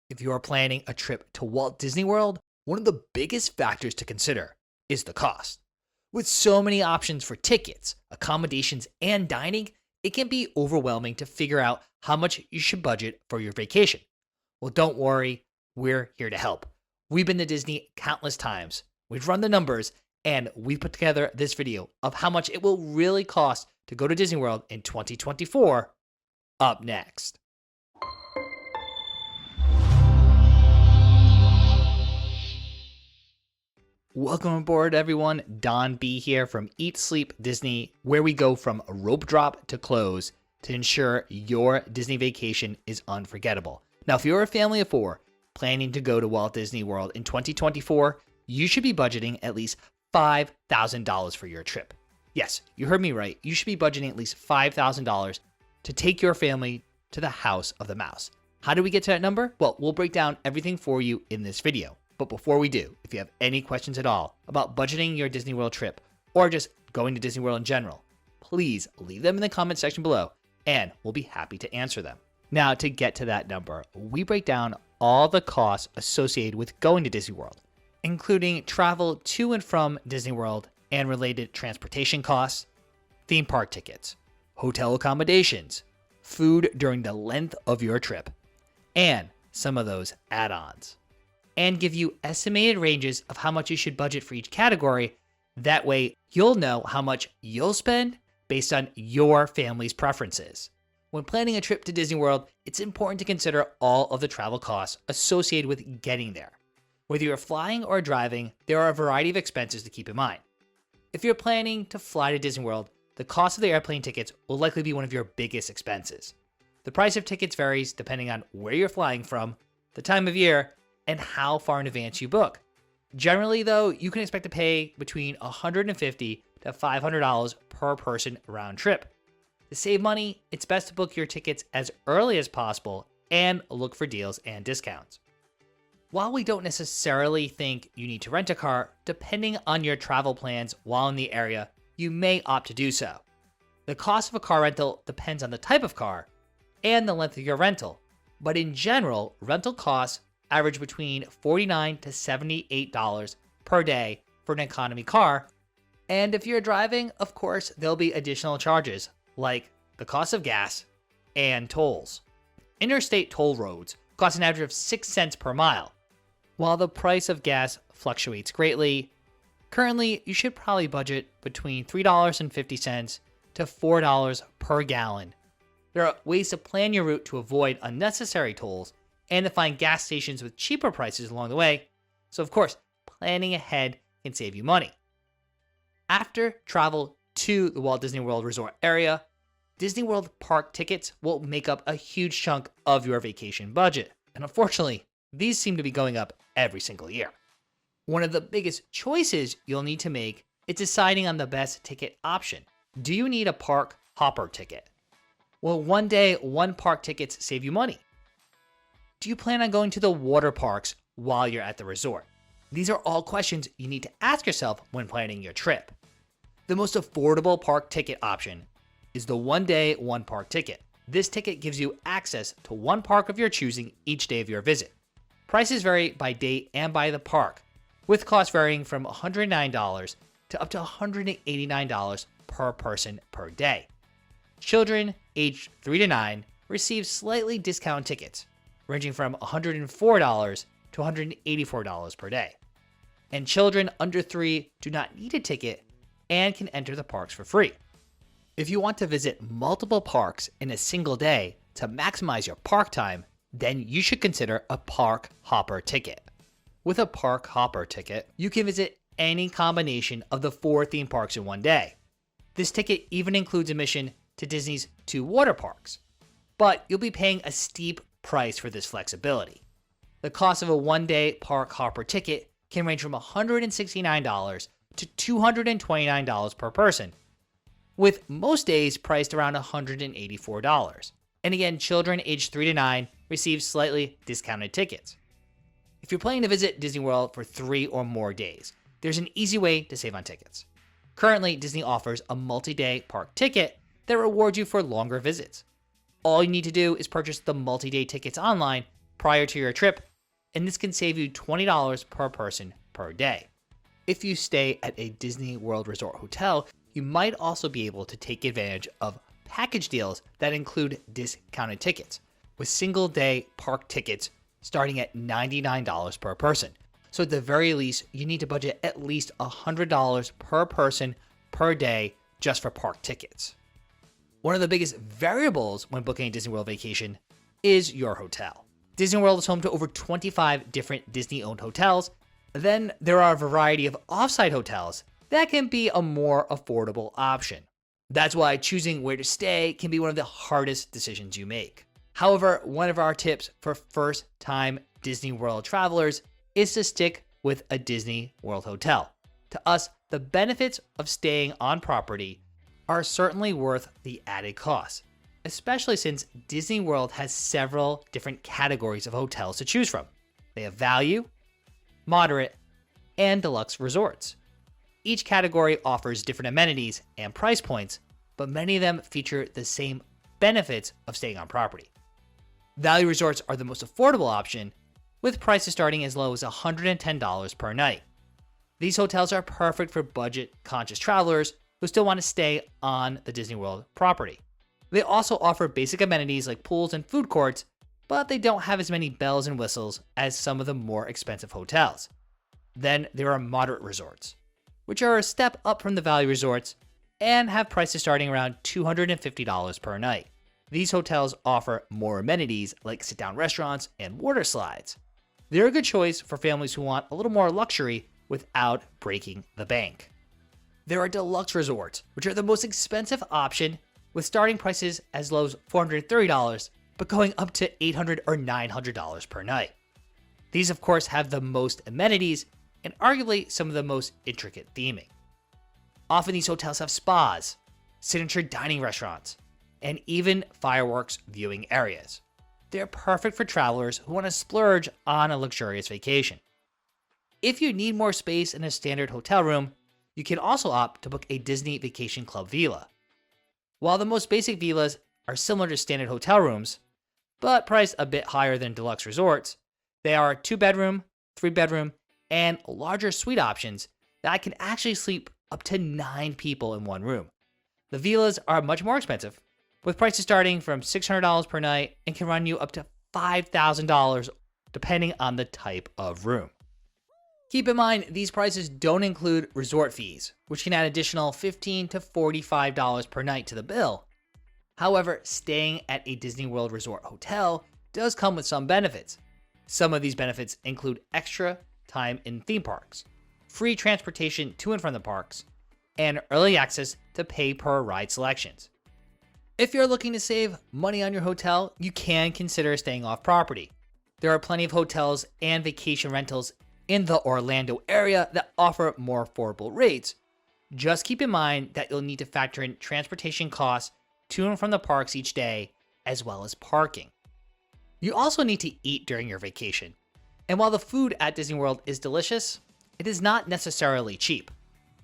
If you are planning a trip to Walt Disney World, one of the biggest factors to consider is the cost. With so many options for tickets, accommodations, and dining, it can be overwhelming to figure out how much you should budget for your vacation. Well, don't worry, we're here to help. We've been to Disney countless times, we've run the numbers, and we put together this video of how much it will really cost to go to Disney World in 2024 up next. Welcome aboard, everyone. Don B here from Eat Sleep Disney, where we go from rope drop to close to ensure your Disney vacation is unforgettable. Now, if you're a family of four planning to go to Walt Disney World in 2024, you should be budgeting at least $5,000 for your trip. Yes, you heard me right. You should be budgeting at least $5,000 to take your family to the House of the Mouse. How do we get to that number? Well, we'll break down everything for you in this video. But before we do, if you have any questions at all about budgeting your Disney World trip or just going to Disney World in general, please leave them in the comment section below and we'll be happy to answer them. Now, to get to that number, we break down all the costs associated with going to Disney World, including travel to and from Disney World and related transportation costs, theme park tickets, hotel accommodations, food during the length of your trip, and some of those add-ons, and give you estimated ranges of how much you should budget for each category. That way, you'll know how much you'll spend based on your family's preferences. When planning a trip to Disney World, it's important to consider all of the travel costs associated with getting there. Whether you're flying or driving, there are a variety of expenses to keep in mind. If you're planning to fly to Disney World, the cost of the airplane tickets will likely be one of your biggest expenses. The price of tickets varies depending on where you're flying from, the time of year, and how far in advance you book. Generally, though, you can expect to pay between $150 to $500 per person round trip. To save money, it's best to book your tickets as early as possible and look for deals and discounts. While we don't necessarily think you need to rent a car, depending on your travel plans while in the area, you may opt to do so. The cost of a car rental depends on the type of car and the length of your rental, but in general, rental costs average between $49 to $78 per day for an economy car. And if you're driving, of course, there'll be additional charges like the cost of gas and tolls. Interstate toll roads cost an average of 6 cents per mile. While the price of gas fluctuates greatly, currently you should probably budget between $3.50 to $4 per gallon. There are ways to plan your route to avoid unnecessary tolls and to find gas stations with cheaper prices along the way, so of course, planning ahead can save you money. After travel to the Walt Disney World Resort area, Disney World park tickets will make up a huge chunk of your vacation budget, and unfortunately, these seem to be going up every single year. One of the biggest choices you'll need to make is deciding on the best ticket option. Do you need a park hopper ticket? Will one day, one park tickets save you money? Do you plan on going to the water parks while you're at the resort? These are all questions you need to ask yourself when planning your trip. The most affordable park ticket option is the one day, one park ticket. This ticket gives you access to one park of your choosing each day of your visit. Prices vary by date and by the park, with costs varying from $109 to up to $189 per person per day. Children aged 3 to 9 receive slightly discounted tickets, ranging from $104 to $184 per day. And children under 3 do not need a ticket and can enter the parks for free. If you want to visit multiple parks in a single day to maximize your park time, then you should consider a park hopper ticket. With a park hopper ticket, you can visit any combination of the 4 theme parks in one day. This ticket even includes admission to Disney's 2 water parks, but you'll be paying a steep price for this flexibility. The cost of a one-day park hopper ticket can range from $169 to $229 per person, with most days priced around $184. And again, children aged 3 to 9 receive slightly discounted tickets. If you're planning to visit Disney World for 3 or more days, there's an easy way to save on tickets. Currently, Disney offers a multi-day park ticket that rewards you for longer visits. All you need to do is purchase the multi-day tickets online prior to your trip, and this can save you $20 per person per day. If you stay at a Disney World Resort hotel, you might also be able to take advantage of package deals that include discounted tickets, with single-day park tickets starting at $99 per person. So at the very least, you need to budget at least $100 per person per day just for park tickets. One of the biggest variables when booking a Disney World vacation is your hotel. Disney World is home to over 25 different Disney-owned hotels. Then there are a variety of off-site hotels that can be a more affordable option. That's why choosing where to stay can be one of the hardest decisions you make. However, one of our tips for first-time Disney World travelers is to stick with a Disney World hotel. To us, the benefits of staying on property are certainly worth the added cost, especially since Disney World has several different categories of hotels to choose from. They have value, moderate, and deluxe resorts. Each category offers different amenities and price points, but many of them feature the same benefits of staying on property. Value resorts are the most affordable option, with prices starting as low as $110 per night. These hotels are perfect for budget-conscious travelers who still want to stay on the Disney World property. They also offer basic amenities like pools and food courts, but they don't have as many bells and whistles as some of the more expensive hotels. Then there are moderate resorts, which are a step up from the value resorts and have prices starting around $250 per night. These hotels offer more amenities like sit-down restaurants and water slides. They're a good choice for families who want a little more luxury without breaking the bank. There are deluxe resorts, which are the most expensive option, with starting prices as low as $430, but going up to $800 or $900 per night. These, of course, have the most amenities and arguably some of the most intricate theming. Often these hotels have spas, signature dining restaurants, and even fireworks viewing areas. They're perfect for travelers who want to splurge on a luxurious vacation. If you need more space in a standard hotel room, you can also opt to book a Disney Vacation Club villa. While the most basic villas are similar to standard hotel rooms, but priced a bit higher than deluxe resorts, they are 2-bedroom, 3-bedroom, and larger suite options that can actually sleep up to 9 people in one room. The villas are much more expensive, with prices starting from $600 per night and can run you up to $5,000 depending on the type of room. Keep in mind, these prices don't include resort fees, which can add additional $15 to $45 per night to the bill. However, staying at a Disney World Resort hotel does come with some benefits. Some of these benefits include extra time in theme parks, free transportation to and from the parks, and early access to pay-per-ride selections. If you're looking to save money on your hotel, you can consider staying off property. There are plenty of hotels and vacation rentals in the Orlando area that offer more affordable rates. Just keep in mind that you'll need to factor in transportation costs to and from the parks each day, as well as parking. You also need to eat during your vacation. And while the food at Disney World is delicious, it is not necessarily cheap.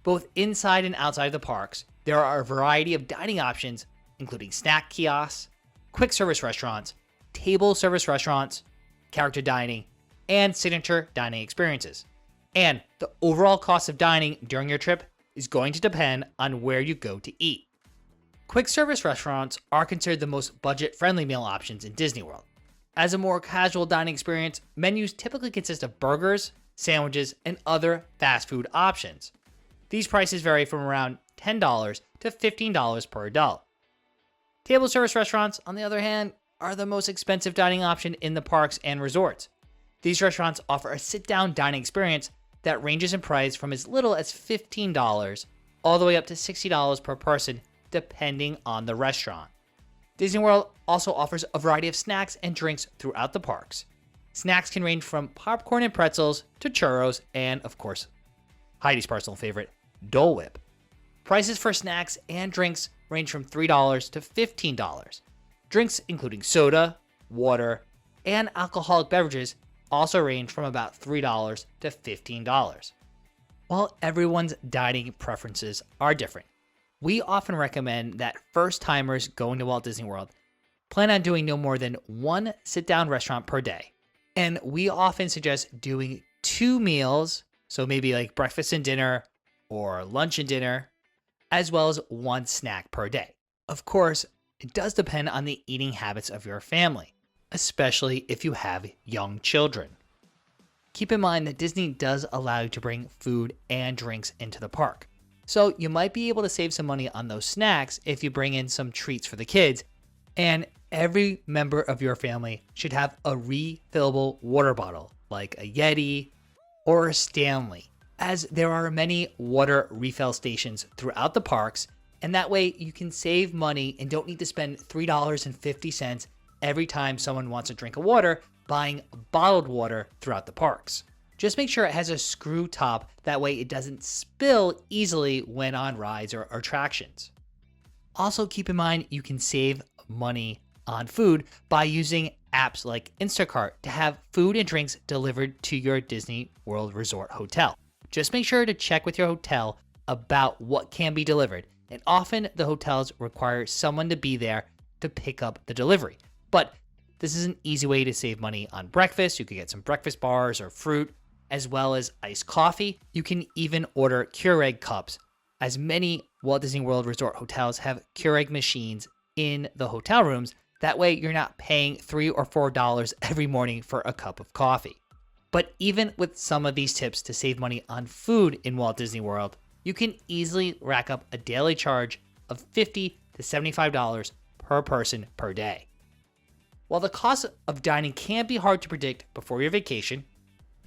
Both inside and outside of the parks, there are a variety of dining options, including snack kiosks, quick service restaurants, table service restaurants, character dining, and signature dining experiences. And the overall cost of dining during your trip is going to depend on where you go to eat. Quick service restaurants are considered the most budget-friendly meal options in Disney World. As a more casual dining experience, menus typically consist of burgers, sandwiches, and other fast food options. These prices vary from around $10 to $15 per adult. Table service restaurants, on the other hand, are the most expensive dining option in the parks and resorts. These restaurants offer a sit-down dining experience that ranges in price from as little as $15 all the way up to $60 per person, depending on the restaurant. Disney World also offers a variety of snacks and drinks throughout the parks. Snacks can range from popcorn and pretzels to churros and, of course, Heidi's personal favorite, Dole Whip. Prices for snacks and drinks range from $3 to $15. Drinks including soda, water, and alcoholic beverages also range from about $3 to $15. While everyone's dining preferences are different, we often recommend that first-timers going to Walt Disney World plan on doing no more than one sit-down restaurant per day, And we often suggest doing 2 meals, so maybe like breakfast and dinner or lunch and dinner, as well as 1 snack per day. Of course, it does depend on the eating habits of your family, especially if you have young children. Keep in mind that Disney does allow you to bring food and drinks into the park. So you might be able to save some money on those snacks if you bring in some treats for the kids. And every member of your family should have a refillable water bottle, like a Yeti or a Stanley, as there are many water refill stations throughout the parks, and that way you can save money and don't need to spend $3.50 every time someone wants a drink of water buying bottled water throughout the parks. Just make sure it has a screw top, that way it doesn't spill easily when on rides or attractions. Also keep in mind you can save money on food by using apps like Instacart to have food and drinks delivered to your Disney World Resort hotel. Just make sure to check with your hotel about what can be delivered, and often the hotels require someone to be there to pick up the delivery. But this is an easy way to save money on breakfast. You could get some breakfast bars or fruit, as well as iced coffee. You can even order Keurig cups, as many Walt Disney World Resort hotels have Keurig machines in the hotel rooms. That way you're not paying $3 or $4 every morning for a cup of coffee. But even with some of these tips to save money on food in Walt Disney World, you can easily rack up a daily charge of $50 to $75 per person per day. While the cost of dining can be hard to predict before your vacation,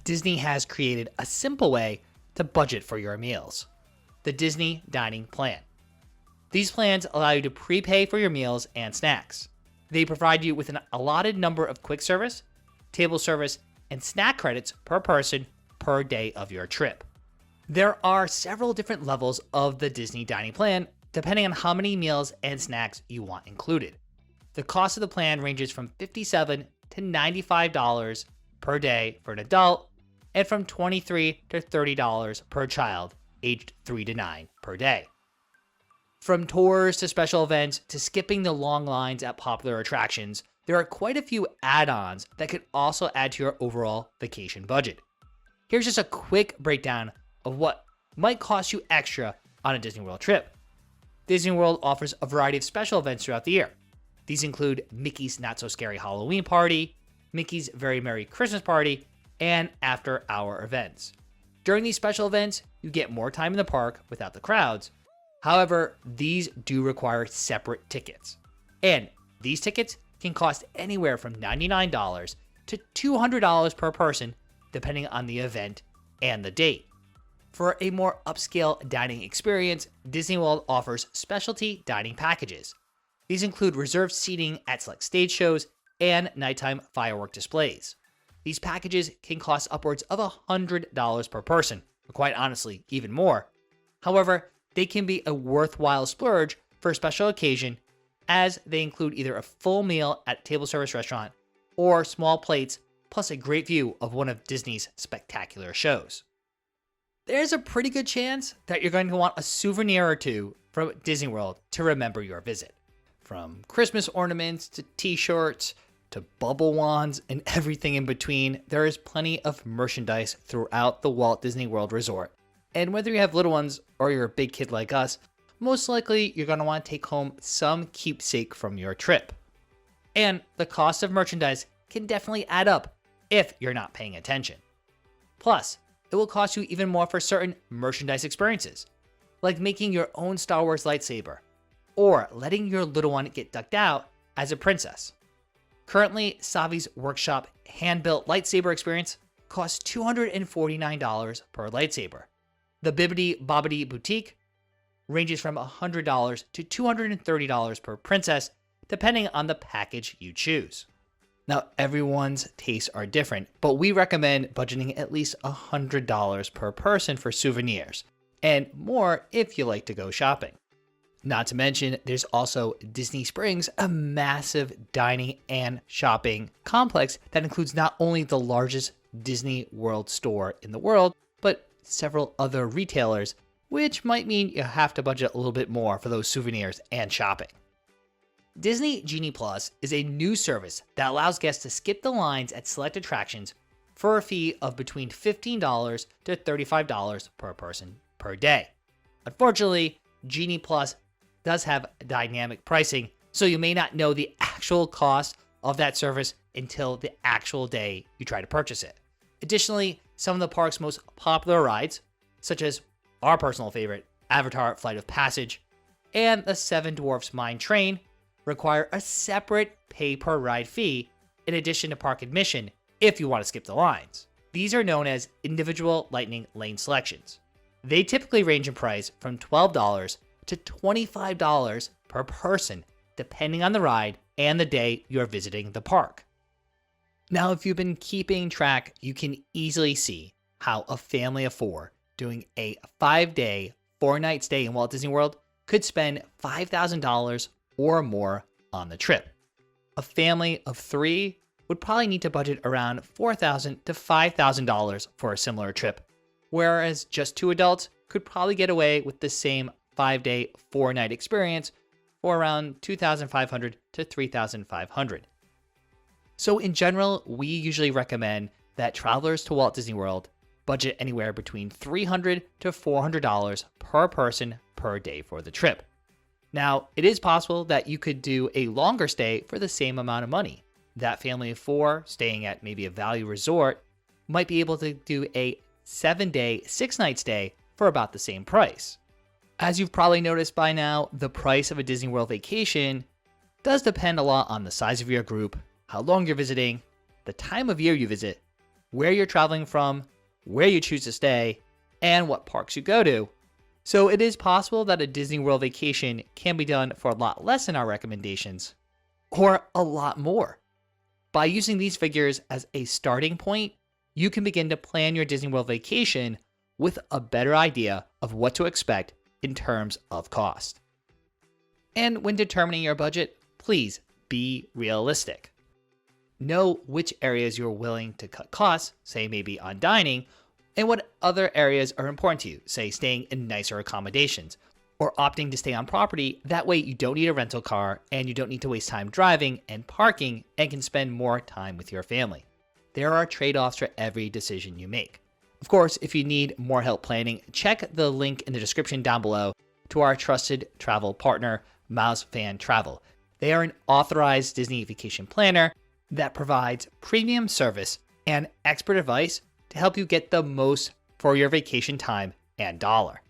Disney has created a simple way to budget for your meals: the Disney Dining Plan. These plans allow you to prepay for your meals and snacks. They provide you with an allotted number of quick service, table service, and snack credits per person per day of your trip. There are several different levels of the Disney Dining Plan, depending on how many meals and snacks you want included. The cost of the plan ranges from $57 to $95 per day for an adult, and from $23 to $30 per child aged 3 to 9 per day. From tours to special events to skipping the long lines at popular attractions, there are quite a few add-ons that could also add to your overall vacation budget. Here's just a quick breakdown of what might cost you extra on a Disney World trip. Disney World offers a variety of special events throughout the year. These include Mickey's Not So Scary Halloween Party, Mickey's Very Merry Christmas Party, and after-hour events. During these special events, you get more time in the park without the crowds. However, these do require separate tickets. And these tickets can cost anywhere from $99 to $200 per person, depending on the event and the date. For a more upscale dining experience, Disney World offers specialty dining packages. These include reserved seating at select stage shows and nighttime firework displays. These packages can cost upwards of $100 per person, or quite honestly, even more. However, they can be a worthwhile splurge for a special occasion, as they include either a full meal at a table service restaurant or small plates, plus a great view of one of Disney's spectacular shows. There's a pretty good chance that you're going to want a souvenir or two from Disney World to remember your visit. From Christmas ornaments to t-shirts to bubble wands and everything in between, there is plenty of merchandise throughout the Walt Disney World Resort. And whether you have little ones or you're a big kid like us, most likely you're going to want to take home some keepsake from your trip. And the cost of merchandise can definitely add up if you're not paying attention. Plus, it will cost you even more for certain merchandise experiences, like making your own Star Wars lightsaber, or letting your little one get decked out as a princess. Currently, Savi's Workshop hand-built lightsaber experience costs $249 per lightsaber. The Bibbidi Bobbidi Boutique ranges from $100 to $230 per princess, depending on the package you choose. Now, everyone's tastes are different, but we recommend budgeting at least $100 per person for souvenirs, and more if you like to go shopping. Not to mention, there's also Disney Springs, a massive dining and shopping complex that includes not only the largest Disney World store in the world, but several other retailers, which might mean you have to budget a little bit more for those souvenirs and shopping. Disney Genie Plus is a new service that allows guests to skip the lines at select attractions for a fee of between $15 to $35 per person per day. Unfortunately, Genie Plus does have dynamic pricing, so you may not know the actual cost of that service until the actual day you try to purchase it. Additionally, some of the park's most popular rides, such as our personal favorite, Avatar Flight of Passage, and the Seven Dwarfs Mine Train, require a separate pay-per-ride fee in addition to park admission if you want to skip the lines. These are known as individual lightning lane selections. They typically range in price from $12 to $25 per person, depending on the ride and the day you're visiting the park. Now, if you've been keeping track, you can easily see how a family of four doing a 5-day, 4-night stay in Walt Disney World could spend $5,000 or more on the trip. A family of 3 would probably need to budget around $4,000 to $5,000 for a similar trip, whereas just 2 adults could probably get away with the same 5-day, 4-night experience for around $2,500 to $3,500. So in general, we usually recommend that travelers to Walt Disney World budget anywhere between $300 to $400 per person per day for the trip. Now, it is possible that you could do a longer stay for the same amount of money. That family of 4 staying at maybe a value resort might be able to do a 7-day, 6-night stay for about the same price. As you've probably noticed by now, the price of a Disney World vacation does depend a lot on the size of your group, how long you're visiting, the time of year you visit, where you're traveling from, where you choose to stay, and what parks you go to. So it is possible that a Disney World vacation can be done for a lot less than our recommendations, or a lot more. By using these figures as a starting point, you can begin to plan your Disney World vacation with a better idea of what to expect in terms of cost. And when determining your budget, please be realistic. Know which areas you're willing to cut costs, say maybe on dining, and what other areas are important to you, say staying in nicer accommodations, or opting to stay on property. That way you don't need a rental car and you don't need to waste time driving and parking and can spend more time with your family. There are trade-offs for every decision you make. Of course, if you need more help planning, check the link in the description down below to our trusted travel partner, Mouse Fan Travel. They are an authorized Disney vacation planner that provides premium service and expert advice to help you get the most for your vacation time and dollar.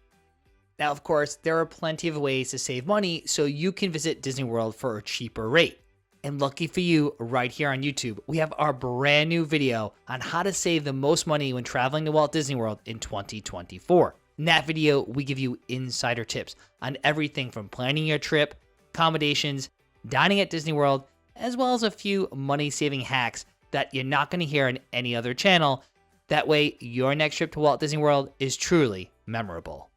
Now, of course, there are plenty of ways to save money so you can visit Disney World for a cheaper rate. And lucky for you, right here on YouTube, we have our brand new video on how to save the most money when traveling to Walt Disney World in 2024. In that video, we give you insider tips on everything from planning your trip, accommodations, dining at Disney World, as well as a few money-saving hacks that you're not going to hear on any other channel. That way, your next trip to Walt Disney World is truly memorable.